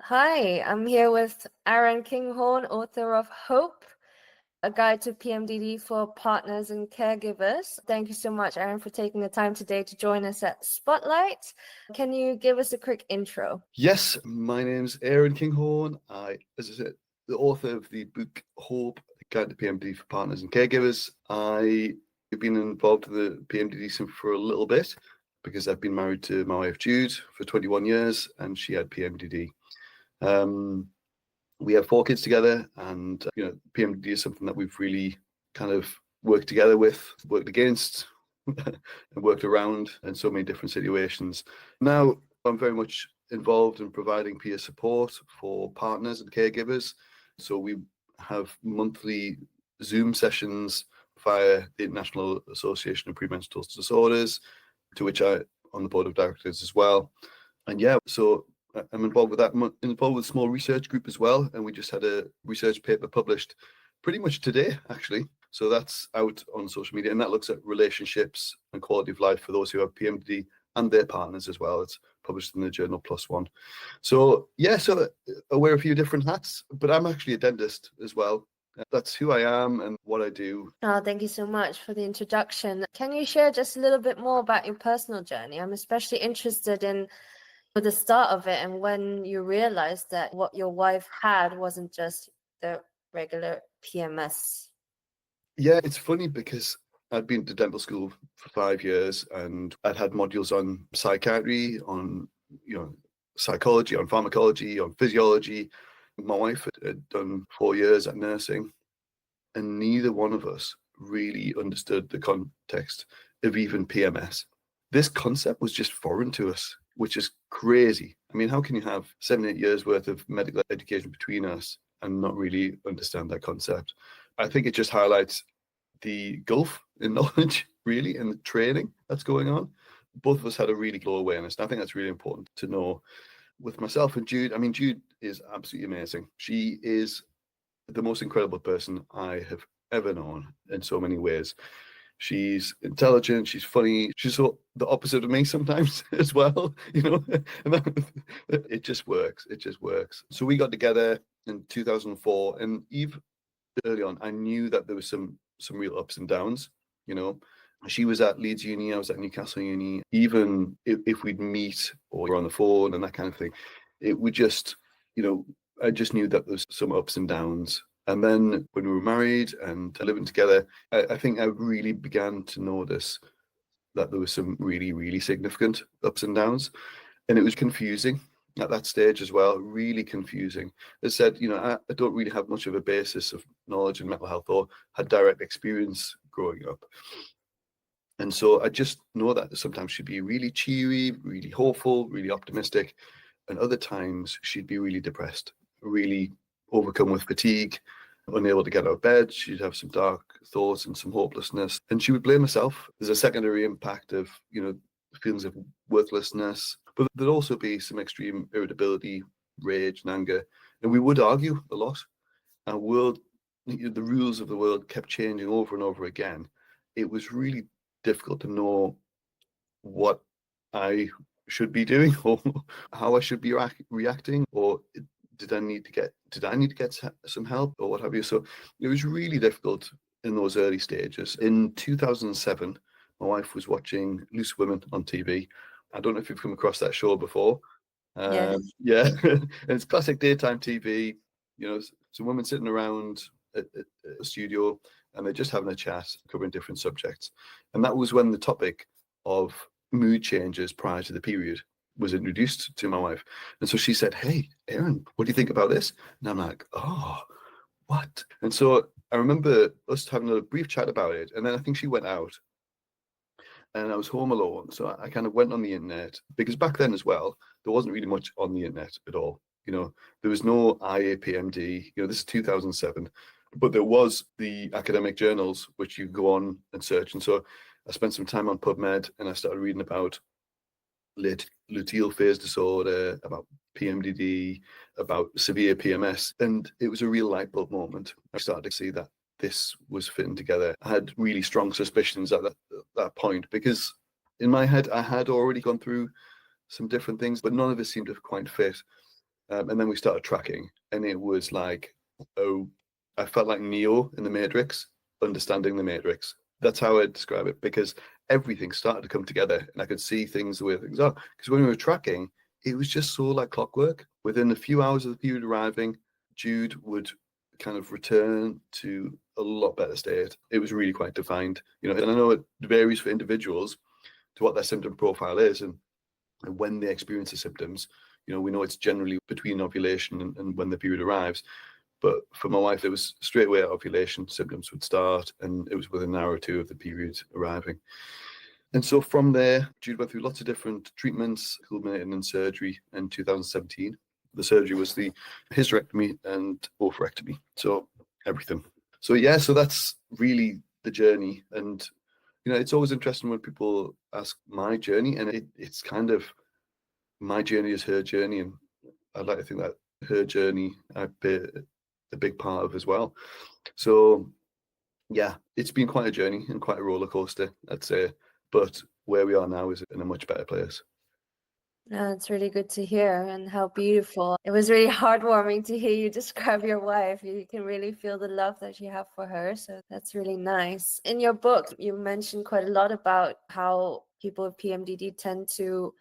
Hi, I'm here with Aaron Kinghorn, author of Hope, a guide to PMDD for partners and caregivers. Thank you so much, Aaron, for taking the time today to join us at Spotlight. Can you give us a quick intro? Yes, my name's Aaron Kinghorn. As I said, the author of the book Hope, a guide to PMDD for partners and caregivers. I've been involved in the PMDD scene for a little bit because I've been married to my wife Jude for 21 years and she had PMDD. We have 4 kids together, and PMDD is something that we've really kind of worked together with, worked against, and worked around in so many different situations. Now I'm very much involved in providing peer support for partners and caregivers. So we have monthly Zoom sessions via the International Association of Premenstrual Disorders, to which I'm on the board of directors as well. And so I'm involved with that. I'm involved with a small research group as well, and we just had a research paper published pretty much today, actually. So that's out on social media, and that looks at relationships and quality of life for those who have PMDD and their partners as well. It's published in the journal PLOS ONE. So I wear a few different hats, but I'm actually a dentist as well. That's who I am and what I do. Oh, thank you so much for the introduction. Can you share just a little bit more about your personal journey? I'm especially interested in the start of it and when you realized that what your wife had wasn't just the regular PMS. Yeah, it's funny because I'd been to dental school for 5 years and I'd had modules on psychiatry, on psychology, on pharmacology, on physiology. My wife had done 4 years at nursing, and neither one of us really understood the context of even PMS. This concept was just foreign to us, which is crazy. I mean, how can you have 7, 8 years worth of medical education between us and not really understand that concept? I think it just highlights the gulf in knowledge, really, and the training that's going on. Both of us had a really low awareness. And I think that's really important to know. With myself and Jude, I mean, Jude is absolutely amazing. She is the most incredible person I have ever known in so many ways. She's intelligent, she's funny, she's the opposite of me sometimes as well, and it just works. So we got together in 2004, and even early on, I knew that there was some real ups and downs. She was at Leeds Uni, I was at Newcastle Uni. Even if we'd meet or we're on the phone and that kind of thing, it would just, I just knew that there's some ups and downs. And then when we were married and living together, I think I really began to notice that there was some really, really significant ups and downs. And it was confusing at that stage as well, really confusing. As I said, I don't really have much of a basis of knowledge in mental health or had direct experience growing up. And so I just know that sometimes she'd be really cheery, really hopeful, really optimistic. And other times she'd be really depressed, really overcome with fatigue, unable to get out of bed. She'd have some dark thoughts and some hopelessness. And she would blame herself. There's a secondary impact of, feelings of worthlessness. But there'd also be some extreme irritability, rage and anger. And we would argue a lot. Our world, the rules of the world kept changing over and over again. It was really difficult to know what I should be doing or how I should be reacting, or did I need to get some help or what have you. So it was really difficult in those early stages. In 2007, my wife was watching Loose Women on TV. I don't know if you've come across that show before. Yes. Yeah, and it's classic daytime TV. Some women sitting around a studio and they're just having a chat, covering different subjects. And that was when the topic of mood changes prior to the period was introduced to my wife. And so she said, "Hey, Aaron, what do you think about this?" And I'm like, "Oh, what?" And so I remember us having a brief chat about it. And then I think she went out and I was home alone. So I kind of went on the internet, because back then as well, there wasn't really much on the internet at all. There was no IAPMD, this is 2007, but there was the academic journals, which you go on and search. And so I spent some time on PubMed and I started reading about luteal phase disorder, about PMDD, about severe PMS. And it was a real light bulb moment. I started to see that this was fitting together. I had really strong suspicions at that point, because in my head, I had already gone through some different things, but none of it seemed to quite fit. And then we started tracking, and it was like, oh, I felt like Neo in the Matrix, understanding the Matrix. That's how I'd describe it, because everything started to come together, and I could see things the way things are. Because when we were tracking, it was just so like clockwork. Within a few hours of the period arriving, Jude would kind of return to a lot better state. It was really quite defined, and I know it varies for individuals to what their symptom profile is, and when they experience the symptoms. We know it's generally between ovulation and when the period arrives. But for my wife, it was straight away at ovulation, symptoms would start, and it was within an hour or two of the period arriving. And so from there, Jude went through lots of different treatments, culminating in surgery in 2017. The surgery was the hysterectomy and oophorectomy, so everything. So that's really the journey. And, it's always interesting when people ask my journey, and it's kind of, my journey is her journey, and I'd like to think that her journey I play a big part of as well. So yeah, it's been quite a journey and quite a roller coaster, I'd say. But where we are now is in a much better place. No, it's really good to hear, and how beautiful. It was really heartwarming to hear you describe your wife. You can really feel the love that you have for her. So that's really nice. In your book, you mentioned quite a lot about how people with PMDD tend to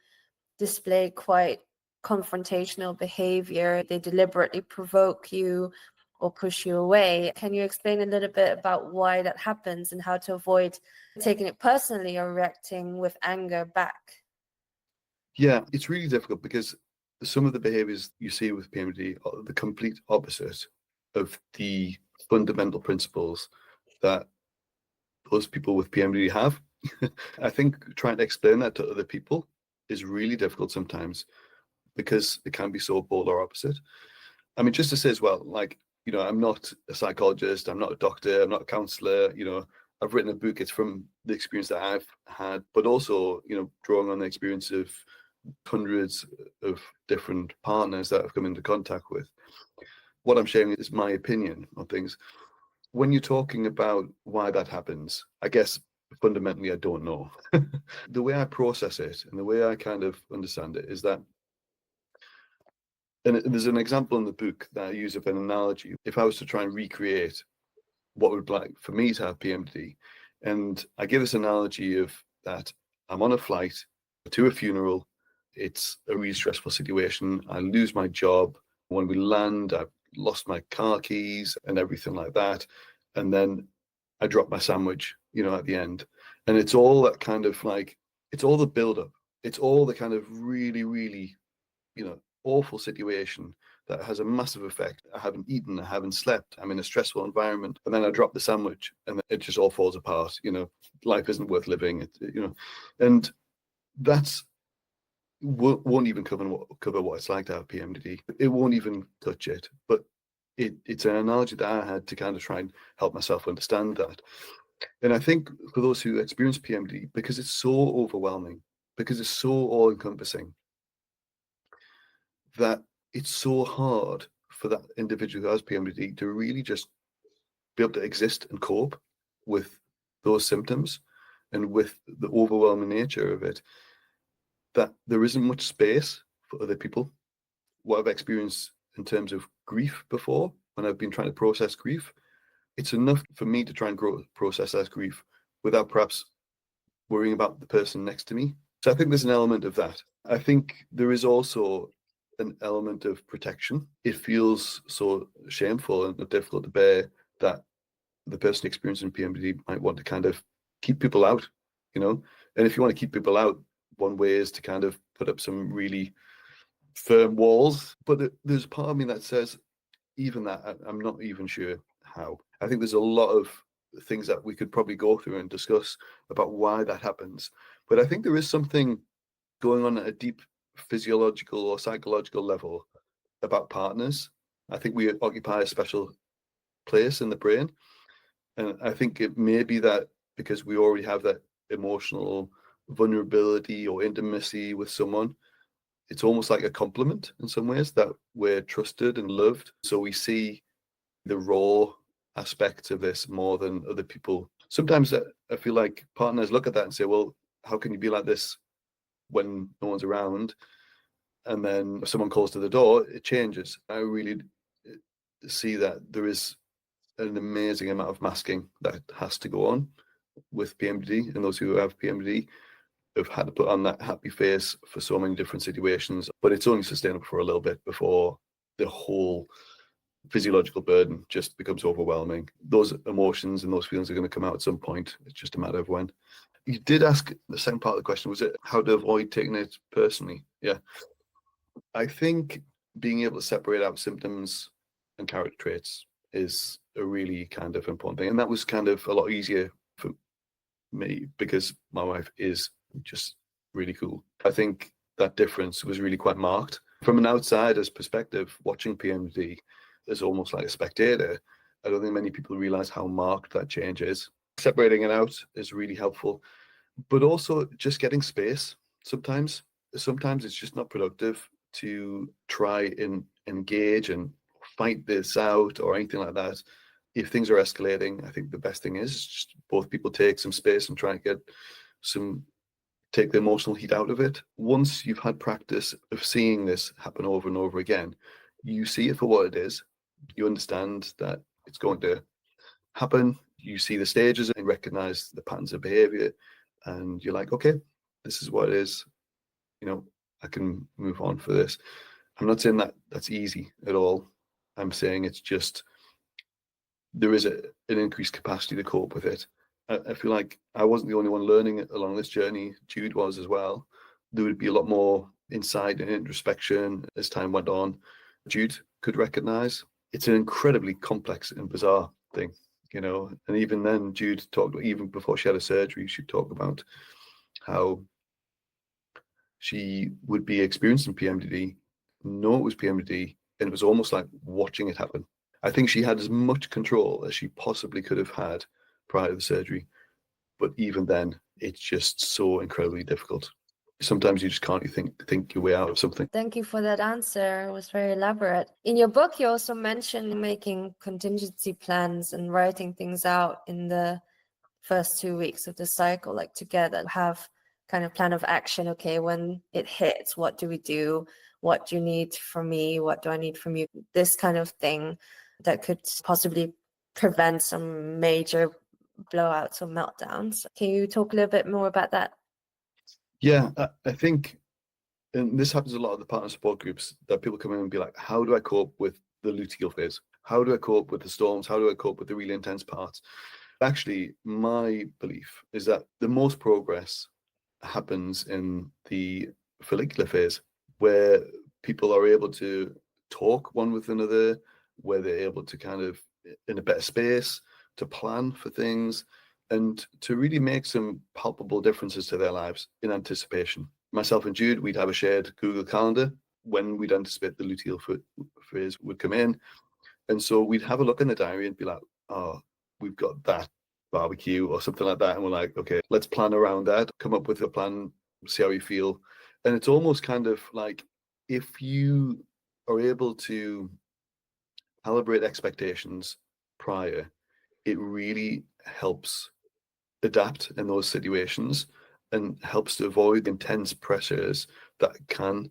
display quite confrontational behavior. They deliberately provoke you or push you away. Can you explain a little bit about why that happens and how to avoid taking it personally or reacting with anger back? Yeah, it's really difficult because some of the behaviors you see with PMDD are the complete opposite of the fundamental principles that those people with PMDD have. I think trying to explain that to other people is really difficult sometimes, because it can be so polar opposite. I mean, just to say as well, like, I'm not a psychologist, I'm not a doctor, I'm not a counselor, I've written a book. It's from the experience that I've had, but also, drawing on the experience of hundreds of different partners that I've come into contact with. What I'm sharing is my opinion on things. When you're talking about why that happens, I guess fundamentally I don't know. The way I process it and the way I kind of understand it is that, and there's an example in the book that I use of an analogy. If I was to try and recreate what it would be like for me to have PMDD, and I give this analogy of that I'm on a flight to a funeral. It's a really stressful situation. I lose my job. When we land, I've lost my car keys and everything like that. And then I drop my sandwich, at the end. And it's all that kind of like, it's all the build-up. It's all the kind of really, really, awful situation that has a massive effect. I haven't eaten, I haven't slept, I'm in a stressful environment, and then I drop the sandwich and it just all falls apart. Life isn't worth living. And that's won't even cover what it's like to have PMDD. It won't even touch it. But it's an analogy that I had to kind of try and help myself understand that. And I think for those who experience PMDD, because it's so overwhelming, because it's so all-encompassing, that it's so hard for that individual who has PMDD to really just be able to exist and cope with those symptoms and with the overwhelming nature of it, that there isn't much space for other people. What I've experienced in terms of grief before, when I've been trying to process grief, it's enough for me to try and process that grief without perhaps worrying about the person next to me. So I think there's an element of that. I think there is also an element of protection. It feels so shameful and difficult to bear that the person experiencing PMDD might want to kind of keep people out, And if you want to keep people out, one way is to kind of put up some really firm walls. But there's part of me that says, even that, I'm not even sure how. I think there's a lot of things that we could probably go through and discuss about why that happens. But I think there is something going on at a deep physiological or psychological level about partners. I think we occupy a special place in the brain. And I think it may be that because we already have that emotional vulnerability or intimacy with someone, it's almost like a compliment in some ways that we're trusted and loved. So we see the raw aspects of this more than other people. Sometimes I feel like partners look at that and say, well, how can you be like this when no one's around? and then if someone calls to the door, it changes. I really see that there is an amazing amount of masking that has to go on with PMDD, and those who have PMDD have had to put on that happy face for so many different situations, but it's only sustainable for a little bit before the whole physiological burden just becomes overwhelming. Those emotions and those feelings are going to come out at some point. It's just a matter of when. You did ask the second part of the question, was it how to avoid taking it personally? Yeah. I think being able to separate out symptoms and character traits is a really kind of important thing. And that was kind of a lot easier for me because my wife is just really cool. I think that difference was really quite marked. From an outsider's perspective, watching PMDD as almost like a spectator, I don't think many people realize how marked that change is. Separating it out is really helpful, but also just getting space. Sometimes it's just not productive to try and engage and fight this out or anything like that. If things are escalating, I think the best thing is just both people take some space and try and take the emotional heat out of it. Once you've had practice of seeing this happen over and over again, you see it for what it is. You understand that it's going to happen. You see the stages and recognize the patterns of behavior, and you're like, okay, this is what it is. I can move on for this. I'm not saying that that's easy at all. I'm saying it's just there is an increased capacity to cope with it. I feel like I wasn't the only one learning along this journey. Jude was as well. There would be a lot more insight and introspection as time went on. Jude could recognize it's an incredibly complex and bizarre thing, and even then Jude talked, even before she had a surgery, she'd talk about how she would be experiencing PMDD, know it was PMDD, and it was almost like watching it happen. I think she had as much control as she possibly could have had prior to the surgery. But even then, it's just so incredibly difficult. Sometimes you just can't think your way out of something. Thank you for that answer. It was very elaborate. In your book, you also mentioned making contingency plans and writing things out in the first 2 weeks of the cycle, like together, have kind of plan of action. Okay, when it hits, what do we do? What do you need from me? What do I need from you? This kind of thing that could possibly prevent some major blowouts or meltdowns. Can you talk a little bit more about that? Yeah, I think, and this happens a lot of the partner support groups, that people come in and be like, how do I cope with the luteal phase? How do I cope with the storms? How do I cope with the really intense parts? Actually, my belief is that the most progress happens in the follicular phase, where people are able to talk one with another, where they're able to kind of, in a better space, to plan for things and to really make some palpable differences to their lives in anticipation. Myself and Jude, we'd have a shared Google Calendar when we'd anticipate the luteal phase would come in. And so we'd have a look in the diary and be like, oh, we've got that barbecue or something like that. And we're like, okay, let's plan around that, come up with a plan, see how you feel. And it's almost kind of like, if you are able to calibrate expectations prior, it really helps adapt in those situations and helps to avoid intense pressures that can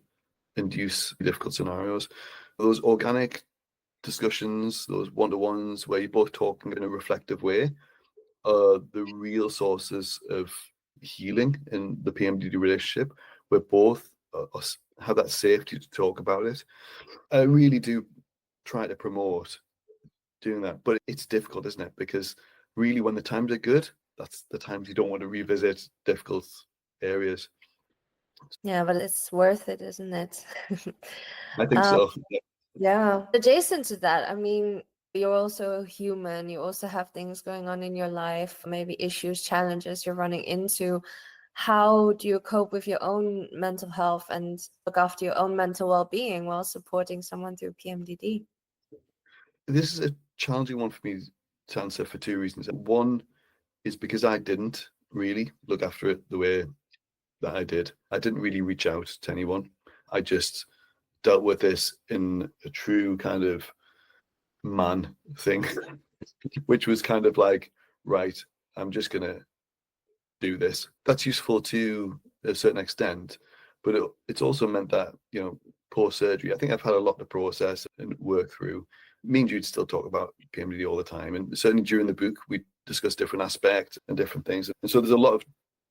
induce difficult scenarios. Those organic discussions, those one-to-ones where you're both talking in a reflective way, are the real sources of healing in the PMDD relationship, where both have that safety to talk about it. I really do try to promote doing that, but it's difficult, isn't it? Because really, when the times are good, that's the times you don't want to revisit difficult areas. Yeah, but it's worth it, isn't it? I think so. Yeah. Adjacent to that, I mean, you're also human. You also have things going on in your life, maybe issues, challenges you're running into. How do you cope with your own mental health and look after your own mental well-being while supporting someone through PMDD? This is a challenging one for me to answer for two reasons. One is because I didn't really look after it the way that I did. I didn't really reach out to anyone. I just dealt with this in a true kind of man thing, which was kind of like, right, I'm just going to do this. That's useful to a certain extent, but it's also meant that, post-surgery. I think I've had a lot to process and work through. Me and Jude still talk about PMDD all the time. And certainly during the book, we discuss different aspects and different things. And so there's a lot of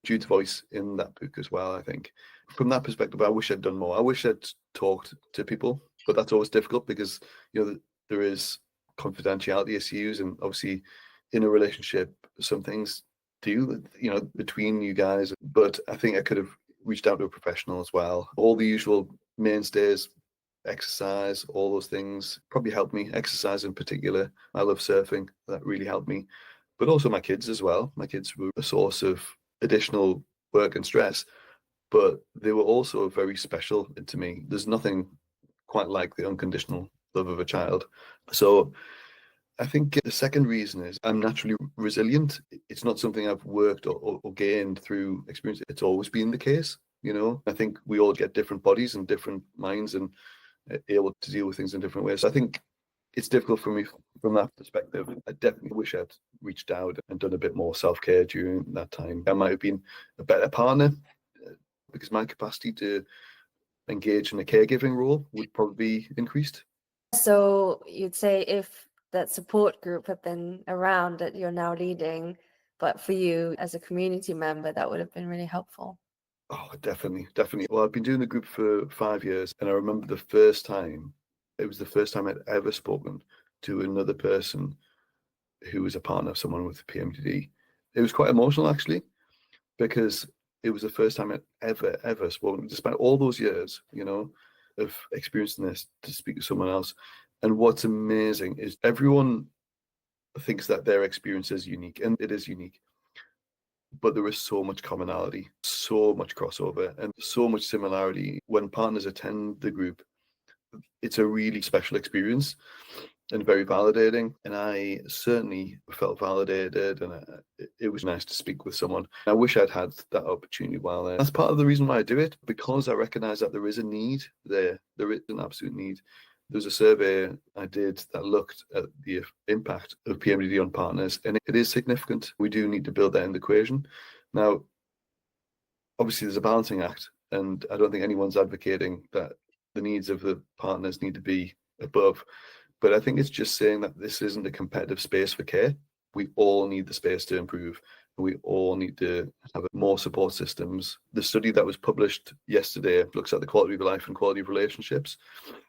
Jude's voice in that book as well, I think. From that perspective, I wish I'd done more. I wish I'd talked to people, but that's always difficult because, there is confidentiality issues, and obviously in a relationship, some things do, between you guys. But I think I could have reached out to a professional as well. All the usual mainstays, exercise, all those things probably helped me. Exercise in particular. I love surfing. That really helped me. But also my kids as well. My kids were a source of additional work and stress, but they were also very special to me. There's nothing quite like the unconditional love of a child. So I think the second reason is I'm naturally resilient. It's not something I've worked or gained through experience. It's always been the case. I think we all get different bodies and different minds and able to deal with things in different ways. So I think it's difficult for me from that perspective. I definitely wish I'd reached out and done a bit more self-care during that time. I might have been a better partner because my capacity to engage in a caregiving role would probably be increased. So you'd say if that support group had been around that you're now leading, but for you as a community member, that would have been really helpful. Oh, definitely. Well, I've been doing the group for 5 years, and I remember it was the first time I'd ever spoken to another person who was a partner of someone with PMDD. It was quite emotional, actually, because it was the first time I'd ever spoken, despite all those years, of experiencing this, to speak to someone else. And what's amazing is everyone thinks that their experience is unique, and it is unique. But there is so much commonality, so much crossover, and so much similarity. When partners attend the group, it's a really special experience and very validating. And I certainly felt validated, and it was nice to speak with someone. I wish I'd had that opportunity while there. That's part of the reason why I do it, because I recognize that there is a need there. There is an absolute need. There's a survey I did that looked at the impact of PMDD on partners, and it is significant. We do need to build that in the equation. Now, obviously, there's a balancing act, and I don't think anyone's advocating that the needs of the partners need to be above. But I think it's just saying that this isn't a competitive space for care. We all need the space to improve. We all need to have more support systems. The study that was published yesterday looks at the quality of life and quality of relationships.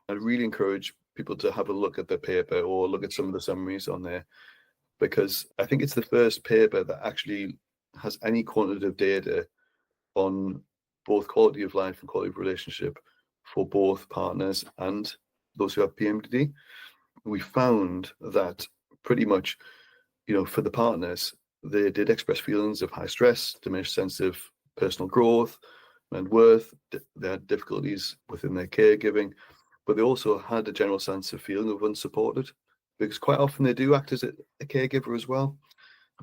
I really encourage people to have a look at the paper or look at some of the summaries on there, because I think it's the first paper that actually has any quantitative data on both quality of life and quality of relationship for both partners and those who have PMDD. We found that pretty much, for the partners, they did express feelings of high stress, diminished sense of personal growth and worth. They had difficulties within their caregiving, but they also had a general sense of feeling of unsupported, because quite often they do act as a caregiver as well.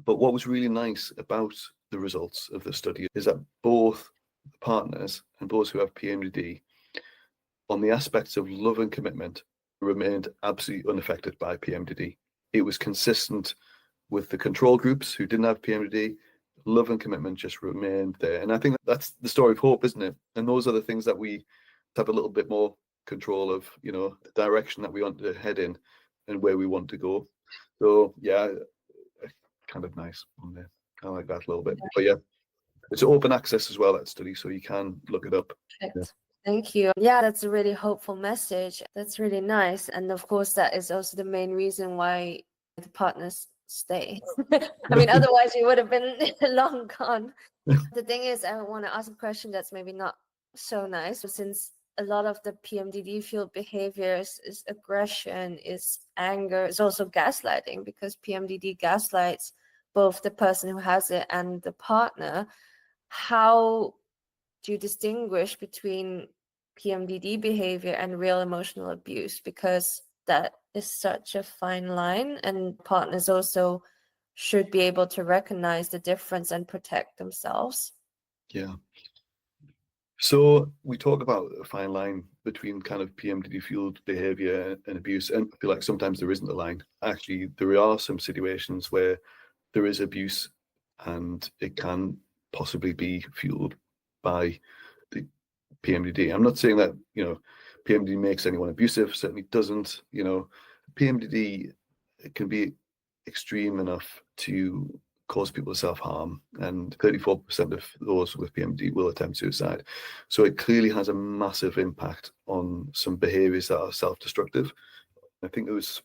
But what was really nice about the results of the study is that both partners and those who have PMDD, on the aspects of love and commitment, remained absolutely unaffected by PMDD. It was consistent with the control groups who didn't have PMDD. Love and commitment just remained there. And I think that's the story of hope, isn't it? And those are the things that we have a little bit more control of, the direction that we want to head in and where we want to go. So yeah, kind of nice on there. I like that a little bit. But yeah, it's open access as well, that study, so you can look it up. Perfect. Yeah. Thank you. Yeah, that's a really hopeful message. That's really nice. And of course, that is also the main reason why the partners stay. I mean, otherwise we would have been long gone. The thing is, I want to ask a question that's maybe not so nice, since a lot of the PMDD fueled behaviors is aggression, is anger, it's also gaslighting, because PMDD gaslights both the person who has it and the partner. How do you distinguish between PMDD behavior and real emotional abuse? Because that is such a fine line, and partners also should be able to recognize the difference and protect themselves. Yeah. So we talk about a fine line between kind of PMDD fueled behavior and abuse, and I feel like sometimes there isn't a line. Actually, there are some situations where there is abuse and it can possibly be fueled by the PMDD. I'm not saying that, PMDD makes anyone abusive, certainly doesn't. PMDD can be extreme enough to cause people to self-harm, and 34% of those with PMDD will attempt suicide. So it clearly has a massive impact on some behaviors that are self-destructive. I think it was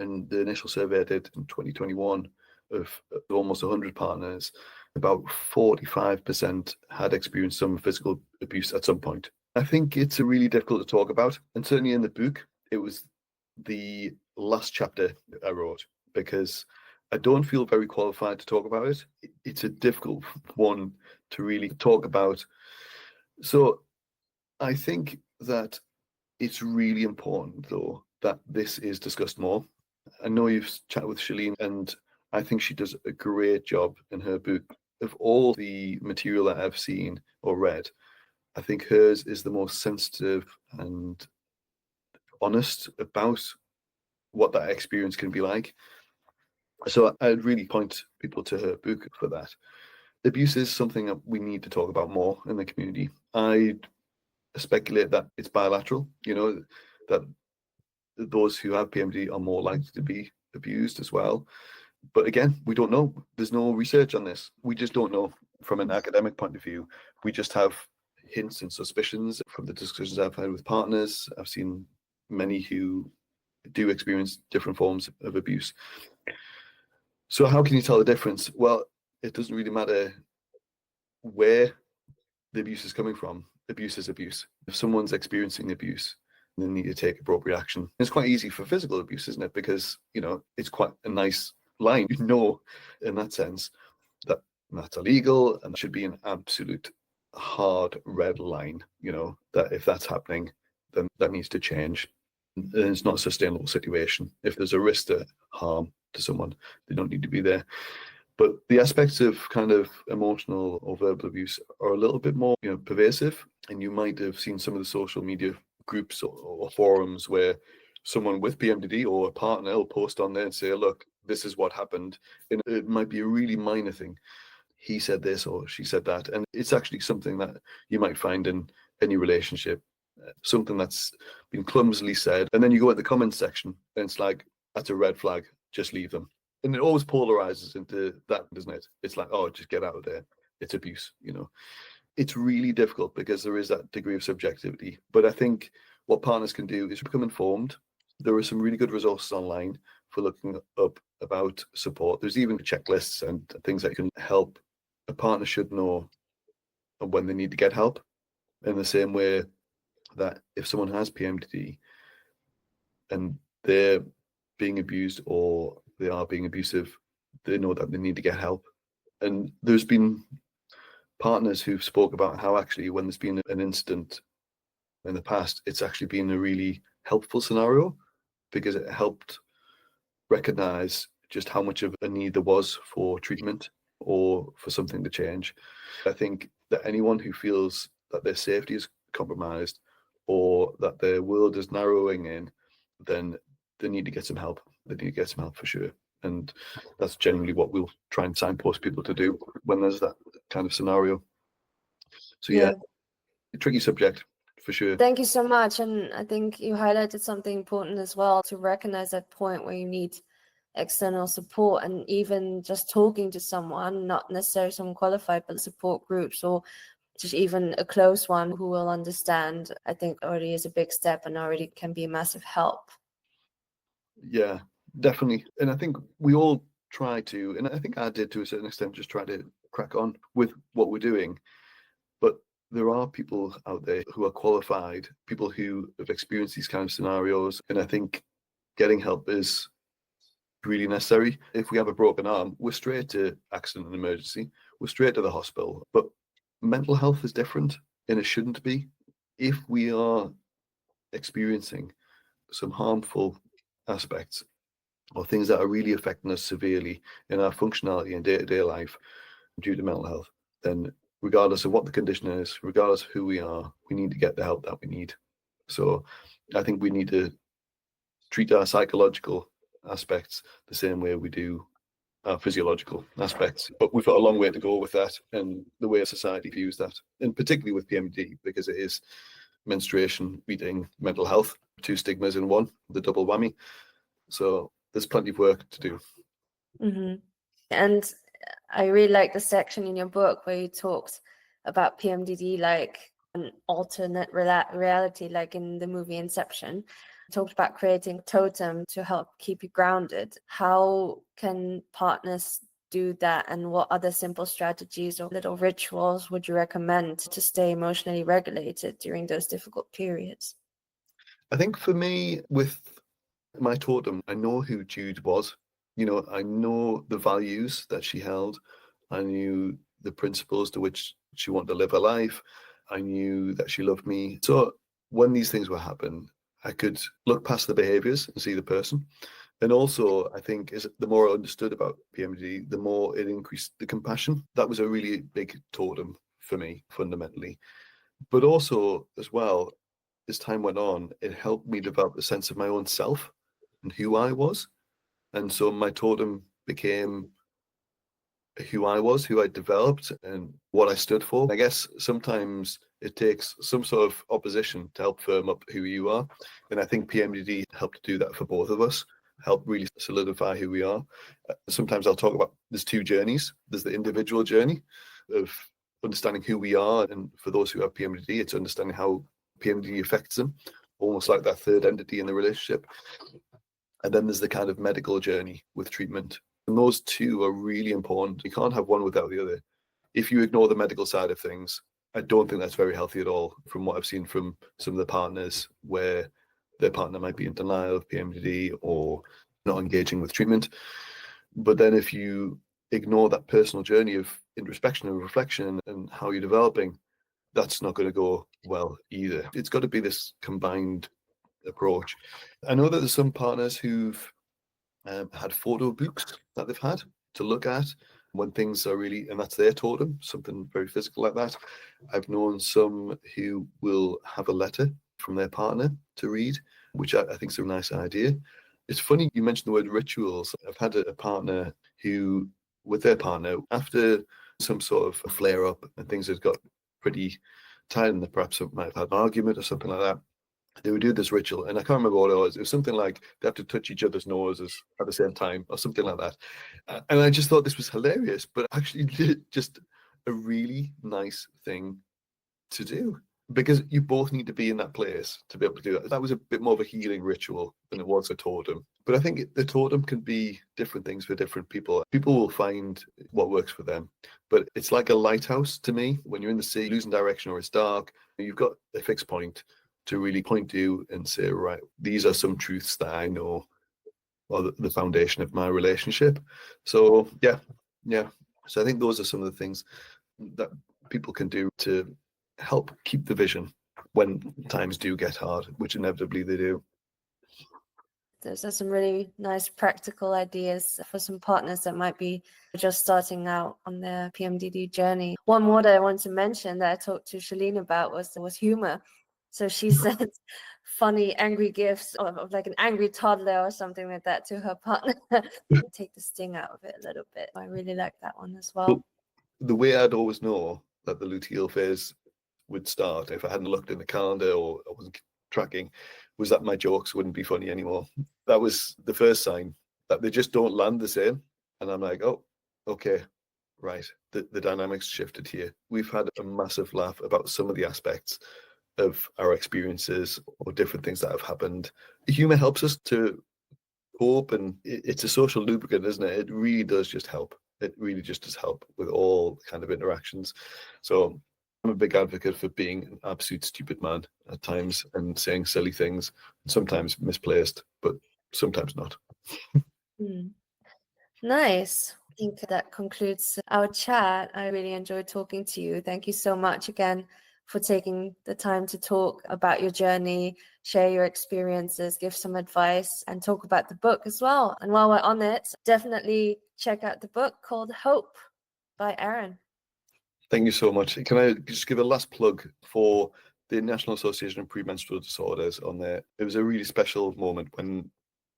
in the initial survey I did in 2021 of almost 100 partners, about 45% had experienced some physical abuse at some point. I think it's really difficult to talk about, and certainly in the book, it was the last chapter I wrote because I don't feel very qualified to talk about it. It's a difficult one to really talk about. So I think that it's really important, though, that this is discussed more. I know you've chatted with Helene, and I think she does a great job in her book. Of all the material that I've seen or read, I think hers is the most sensitive and honest about what that experience can be like. So I'd really point people to her book for that. Abuse is something that we need to talk about more in the community. I speculate that it's bilateral, that those who have PMD are more likely to be abused as well. But again, we don't know. There's no research on this. We just don't know from an academic point of view. We just have hints and suspicions from the discussions I've had with partners. I've seen many who do experience different forms of abuse. So how can you tell the difference? Well, it doesn't really matter where the abuse is coming from. Abuse is abuse. If someone's experiencing abuse, they need to take appropriate action. It's quite easy for physical abuse, isn't it? Because, it's quite a nice line, in that sense, that that's illegal and should be an absolute hard red line, that if that's happening, then that needs to change. And it's not a sustainable situation. If there's a risk to harm to someone, they don't need to be there. But the aspects of kind of emotional or verbal abuse are a little bit more, pervasive. And you might have seen some of the social media groups or forums where someone with PMDD or a partner will post on there and say, look, this is what happened. And it might be a really minor thing. He said this or she said that. And it's actually something that you might find in any relationship, something that's been clumsily said. And then you go in the comments section and it's like, that's a red flag, just leave them. And it always polarizes into that, doesn't it? It's like, oh, just get out of there. It's abuse, It's really difficult because there is that degree of subjectivity. But I think what partners can do is become informed. There are some really good resources online for looking up about support. There's even checklists and things that can help. A partner should know when they need to get help, in the same way that if someone has PMDD and they're being abused or they are being abusive, they know that they need to get help. And there's been partners who've spoke about how actually when there's been an incident in the past, it's actually been a really helpful scenario because it helped recognize just how much of a need there was for treatment or for something to change. I think that anyone who feels that their safety is compromised or that their world is narrowing in, then they need to get some help. They need to get some help for sure. And that's generally what we'll try and signpost people to do when there's that kind of scenario. So yeah, a tricky subject for sure. Thank you so much. And I think you highlighted something important as well, to recognize that point where you need external support, and even just talking to someone, not necessarily someone qualified, but support groups or just even a close one who will understand, I think already is a big step and already can be a massive help. Yeah, definitely. And I think we all try to, and I think I did to a certain extent, just try to crack on with what we're doing. But there are people out there who are qualified, people who have experienced these kind of scenarios. And I think getting help is really necessary. If we have a broken arm, we're straight to accident and emergency. We're straight to the hospital. But mental health is different, and it shouldn't be. If we are experiencing some harmful aspects or things that are really affecting us severely in our functionality and day-to-day life due to mental health, then regardless of what the condition is, regardless of who we are, we need to get the help that we need. So I think we need to treat our psychological aspects the same way we do our physiological aspects. But we've got a long way to go with that and the way society views that, and particularly with PMD, because it is menstruation, eating, mental health, 2 stigmas in one, the double whammy. So there's plenty of work to do. Mm-hmm. And I really like the section in your book where you talked about PMDD like an alternate reality, like in the movie Inception. You talked about creating a totem to help keep you grounded. How can partners do that, and what other simple strategies or little rituals would you recommend to stay emotionally regulated during those difficult periods? I think for me, with my totem, I know who Jude was. I know the values that she held. I knew the principles to which she wanted to live her life. I knew that she loved me. So when these things were happening, I could look past the behaviors and see the person. And also, I think the more I understood about PMDD, the more it increased the compassion. That was a really big totem for me, fundamentally. But also, as well, as time went on, it helped me develop a sense of my own self and who I was. And so my totem became who I was, who I developed, and what I stood for. I guess sometimes it takes some sort of opposition to help firm up who you are. And I think PMDD helped do that for both of us, help really solidify who we are. Sometimes I'll talk about there's 2 journeys. There's the individual journey of understanding who we are. And for those who have PMDD, it's understanding how PMDD affects them, almost like that third entity in the relationship. And then there's the kind of medical journey with treatment. And those 2 are really important. You can't have one without the other. If you ignore the medical side of things, I don't think that's very healthy at all, from what I've seen from some of the partners where their partner might be in denial of PMDD or not engaging with treatment. But then if you ignore that personal journey of introspection and reflection and how you're developing, that's not going to go well either. It's got to be this combined approach. I know that there's some partners who've had photo books that they've had to look at when things are really, and that's their totem, something very physical like that. I've known some who will have a letter from their partner to read, which I think is a nice idea. It's funny you mentioned the word rituals. I've had a partner who, with their partner, after some sort of a flare up and things had got pretty tight and they perhaps might have had an argument or something like that, they would do this ritual, and I can't remember what it was. It was something like they have to touch each other's noses at the same time or something like that. And I just thought this was hilarious, but actually just a really nice thing to do, because you both need to be in that place to be able to do that. That was a bit more of a healing ritual than it was a totem. But I think the totem can be different things for different people. People will find what works for them. But it's like a lighthouse to me. When you're in the sea, losing direction or it's dark, you've got a fixed point to really point to and say, right, these are some truths that I know are the foundation of my relationship. So yeah. So I think those are some of the things that people can do to help keep the vision when times do get hard, which inevitably they do. There's some really nice practical ideas for some partners that might be just starting out on their PMDD journey. One more that I want to mention that I talked to Helene about was humor. So she said funny, angry gifts of like an angry toddler or something like that to her partner to take the sting out of it a little bit. I really like that one as well. But the way I'd always know that the luteal phase would start, if I hadn't looked in the calendar or I wasn't tracking, was that my jokes wouldn't be funny anymore. That was the first sign that they just don't land the same. And I'm like, oh, okay, right. The dynamics shifted here. We've had a massive laugh about some of the aspects of our experiences or different things that have happened. Humor helps us to cope, and it's a social lubricant, isn't it? It really does just help. It really just does help with all kind of interactions. So I'm a big advocate for being an absolute stupid man at times and saying silly things, sometimes misplaced, but sometimes not. Nice. I think that concludes our chat. I really enjoyed talking to you. Thank you so much again for taking the time to talk about your journey, share your experiences, give some advice, and talk about the book as well. And while we're on it, definitely check out the book called Hope by Aaron. Thank you so much. Can I just give a last plug for the National Association of Premenstrual Disorders on there? It was a really special moment when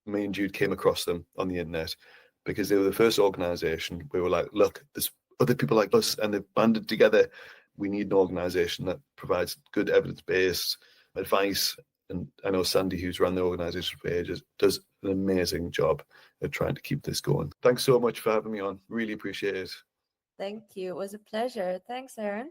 me and Jude came across them on the internet, because they were the first organisation. We were like, look, there's other people like us and they've banded together. We need an organisation that provides good evidence-based advice. And I know Sandy, who's run the organisation for ages, does an amazing job at trying to keep this going. Thanks so much for having me on. Really appreciate it. Thank you. It was a pleasure. Thanks, Aaron.